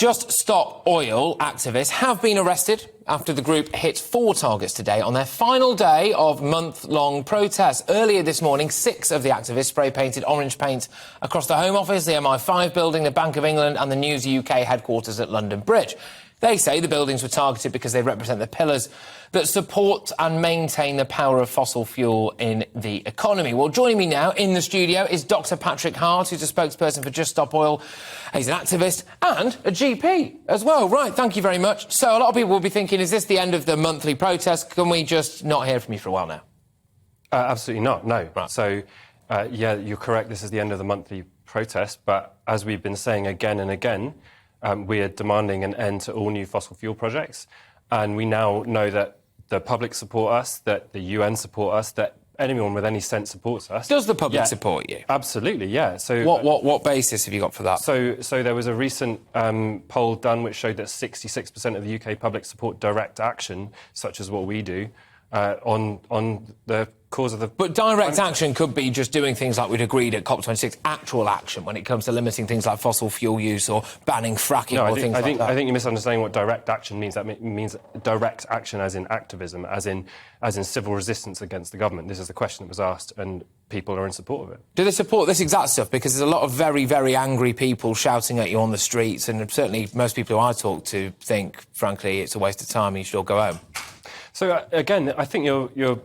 Just Stop Oil activists have been arrested after the group hit 4 targets today on their final day of month-long protests. Earlier this morning, 6 of the activists spray-painted orange paint across the Home Office, the MI5 building, the Bank of England and the News UK headquarters at London Bridge. They say the buildings were targeted because they represent the pillars that support and maintain the power of fossil fuel in the economy. Well, joining me now in the studio is Dr. Patrick Hart, who's a spokesperson for Just Stop Oil. He's an activist and a GP as well. Right, thank you very much. So a lot of people will be thinking, is this the end of the monthly protest? Can we just not hear from you for a while now? Absolutely not, no. Right. So, yeah, you're correct, this is the end of the monthly protest, but as we've been saying again and again, we are demanding an end to all new fossil fuel projects, and we now know that the public support us, that the UN support us, that anyone with any sense supports us. Does the public support you? Absolutely, yeah. So what basis have you got for that? So there was a recent poll done which showed that 66% of the UK public support direct action, such as what we do, on the cause of the... But direct action could be just doing things like we'd agreed at COP26, actual action when it comes to limiting things like fossil fuel use or banning fracking things like that. I think you're misunderstanding what direct action means. That means direct action as in activism, as in civil resistance against the government. This is the question that was asked, and people are in support of it. Do they support this exact stuff? Because there's a lot of very, very angry people shouting at you on the streets, and certainly most people who I talk to think, frankly, it's a waste of time and you should all go home. So, again, I think you're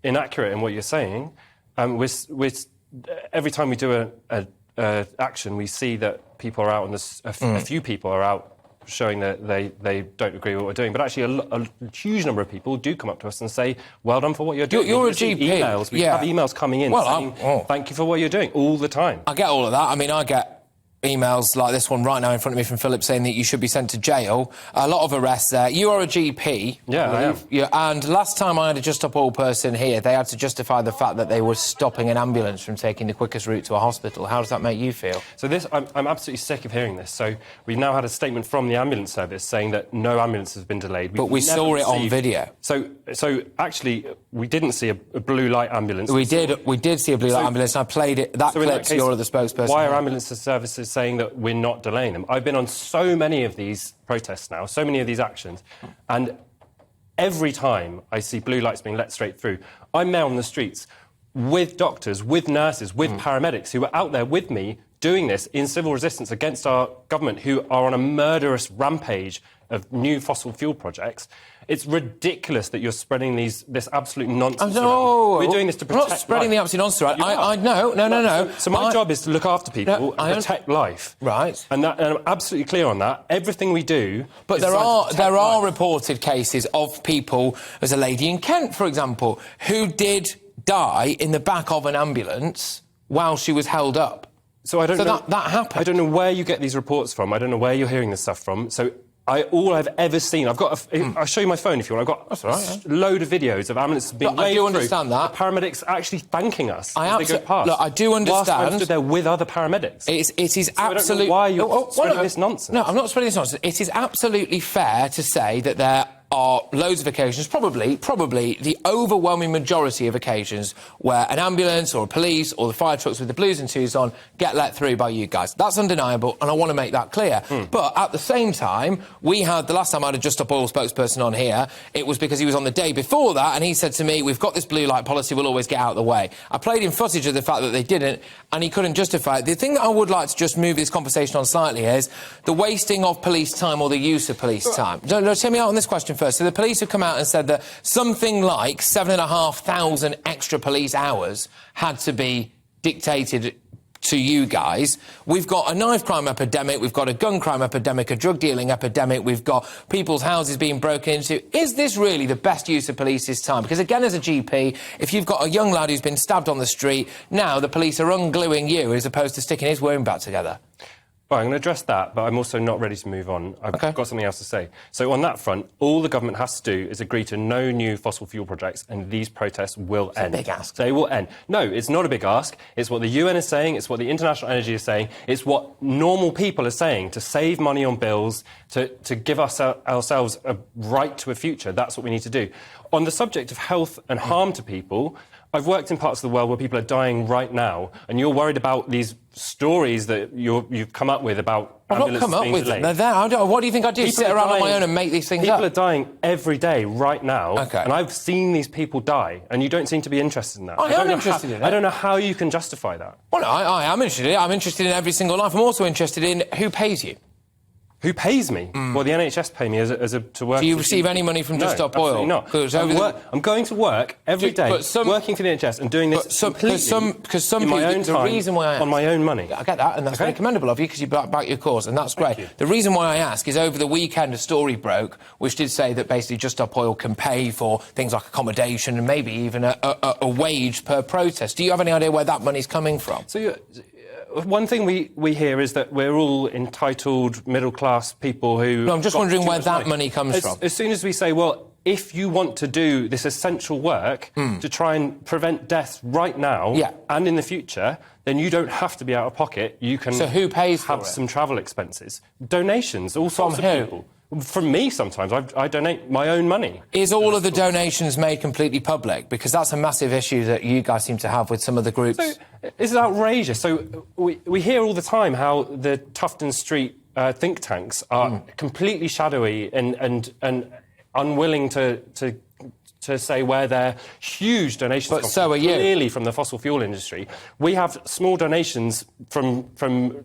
inaccurate in what you're saying. Every time we do a action, we see that people are out, and a few people are out showing that they don't agree with what we're doing. But actually, a huge number of people do come up to us and say, well done for what you're doing. You're a GP. We have emails coming in saying, thank you for what you're doing, all the time. I get all of that. I mean, I get emails like this one right now in front of me from Philip saying that you should be sent to jail. A lot of arrests there. You are a GP. Yeah, I am. Yeah, and last time I had a Just Stop Oil person here, they had to justify the fact that they were stopping an ambulance from taking the quickest route to a hospital. How does that make you feel? So I'm absolutely sick of hearing this. So we've now had a statement from the ambulance service saying that no ambulance has been delayed. But we saw it on video. So actually, we didn't see a blue light ambulance. We did see a blue light ambulance. I played it. That clip, you're the spokesperson. Why are ambulance services saying that we're not delaying them? I've been on so many of these protests now, so many of these actions, and every time I see blue lights being let straight through, I'm there on the streets with doctors, with nurses, with paramedics who are out there with me doing this in civil resistance against our government, who are on a murderous rampage of new fossil fuel projects. It's ridiculous that you're spreading this absolute nonsense around. We're doing this to protect life. I'm not spreading the absolute nonsense around. No. So my job is to look after people and protect life. Right. And I'm absolutely clear on that. Everything we do... But there are reported cases of people, there's a lady in Kent, for example, who did die in the back of an ambulance while she was held up. So I don't know... that happened. I don't know where you get these reports from. I don't know where you're hearing this stuff from. So... all I've ever seen, I'll show you my phone if you want. I've got a load of videos of ambulances being waved through. I do understand that. The paramedics actually thanking us as they go past. Look, I do understand. Whilst I'm stood there with other paramedics. It is absolutely... why you're spreading this nonsense. No, I'm not spreading this nonsense. It is absolutely fair to say that there are loads of occasions, probably the overwhelming majority of occasions, where an ambulance or a police or the fire trucks with the blues and twos on get let through by you guys. That's undeniable, and I want to make that clear. But at the same time, the last time I had a Just Stop Oil spokesperson on here, it was because he was on the day before that, and he said to me, we've got this blue light policy, we'll always get out of the way. I played him footage of the fact that they didn't, and he couldn't justify it. The thing that I would like to just move this conversation on slightly is the wasting of police time or the use of police time. No, hear me out on this question first. So the police have come out and said that something like 7,500 extra police hours had to be dictated to you guys. We've got a knife crime epidemic, we've got a gun crime epidemic, a drug dealing epidemic, we've got people's houses being broken into. Is this really the best use of police's time? Because again, as a GP, if you've got a young lad who's been stabbed on the street, now the police are ungluing you as opposed to sticking his wound back together. Well, I'm going to address that, but I'm also not ready to move on. I've got something else to say. So on that front, all the government has to do is agree to no new fossil fuel projects, and these protests will end. It's a big ask. They will end. No, it's not a big ask. It's what the UN is saying. It's what the International Energy is saying. It's what normal people are saying, to save money on bills, to give us ourselves a right to a future. That's what we need to do. On the subject of health and harm to people, I've worked in parts of the world where people are dying right now, and you're worried about these stories that you've come up with about I've not ambulances come up being with them. delayed. They're there. What do you think I do? People Sit are around on my dying- own and make these things People up? are dying every day right now, Okay. and I've seen these people die, and you don't seem to be interested in that. I am don't know interested in it. I don't know how you can justify that. Well, I am interested in it. I'm interested in every single life. I'm also interested in who pays you. Who pays me? Well, the NHS pay me to work. Do you receive any money from Just Stop Oil? Absolutely not. 'Cause I'm going to work every day, working for the NHS and doing this because some in my people, own the time, reason why I ask, on my own money. I get that, and that's very commendable of you because you back your cause, and that's great. you. The reason why I ask is over the weekend a story broke which did say that basically Just Stop Oil can pay for things like accommodation and maybe even a wage per protest. Do you have any idea where that money's coming from? So one thing we hear is that we're all entitled middle-class people who... No, I'm just got wondering too where much that money comes from. As soon as we say, well, if you want to do this essential work to try and prevent death right now and in the future, then you don't have to be out of pocket. You can So who pays for have it? some travel expenses. Donations, all sorts From of who? people. From me, sometimes. I donate my own money. Is all of the donations made completely public? Because that's a massive issue that you guys seem to have with some of the groups. So, it's outrageous. So we hear all the time how the Tufton Street think tanks are completely shadowy and unwilling to say where their huge donations But come so from, are you. clearly from the fossil fuel industry. We have small donations from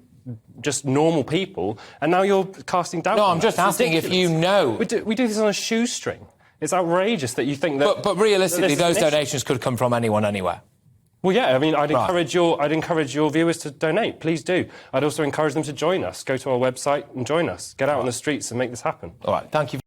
just normal people, and now you're casting doubt. No, on I'm that. just It's asking if ridiculous. you know. We do this on a shoestring. It's outrageous that you think that... But realistically, that there's those an issue. donations could come from anyone, anywhere. Well, yeah, I mean, I'd encourage your viewers to donate. Please do. I'd also encourage them to join us. Go to our website and join us. Get out on the streets and make this happen. All right, thank you.